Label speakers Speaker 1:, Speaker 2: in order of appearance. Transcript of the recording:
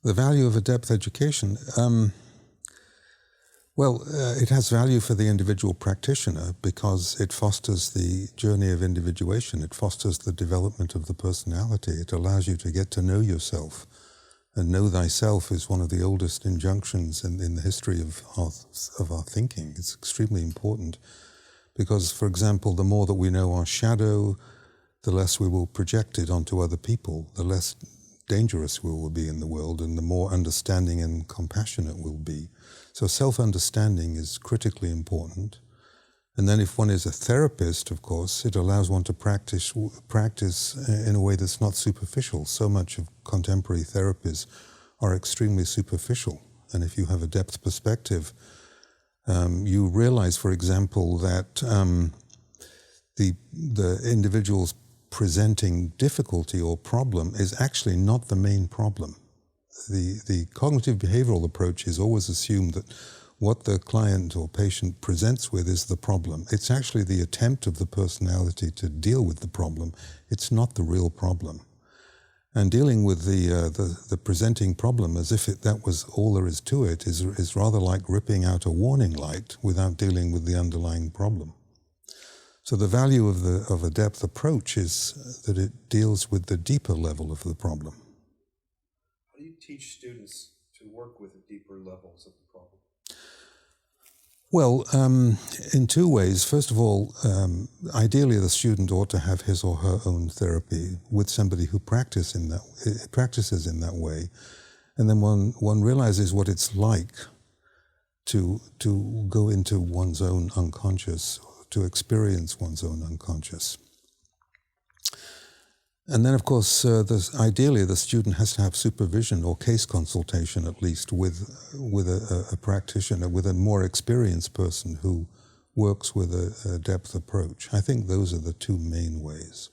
Speaker 1: The value of a depth education? It has value for the individual practitioner because it fosters the journey of individuation. It fosters the development of the personality. It allows you to get to know yourself. And know thyself is one of the oldest injunctions in the history of our thinking. It's extremely important because, for example, the more that we know our shadow, the less we will project it onto other people, the less dangerous we will be in the world, and the more understanding and compassionate we'll be. So self-understanding is critically important. And then if one is a therapist, of course, it allows one to practice in a way that's not superficial. So much of contemporary therapies are extremely superficial. And if you have a depth perspective, you realize, for example, that the individual's presenting difficulty or problem is actually not the main problem. The cognitive behavioral approach is always assumed that what the client or patient presents with is the problem. It's actually the attempt of the personality to deal with the problem. It's not the real problem. And dealing with the presenting problem as if that was all there is to it is rather like ripping out a warning light without dealing with the underlying problem. So the value of a depth approach is that it deals with the deeper level of the problem.
Speaker 2: How do you teach students to work with the deeper levels of the problem?
Speaker 1: Well, in two ways. First of all, ideally the student ought to have his or her own therapy with somebody who practices in that way. And then one realizes what it's like to go into one's own unconscious, to experience one's own unconscious. And then, of course, ideally the student has to have supervision or case consultation, at least, with a practitioner, with a more experienced person who works with a depth approach. I think those are the two main ways.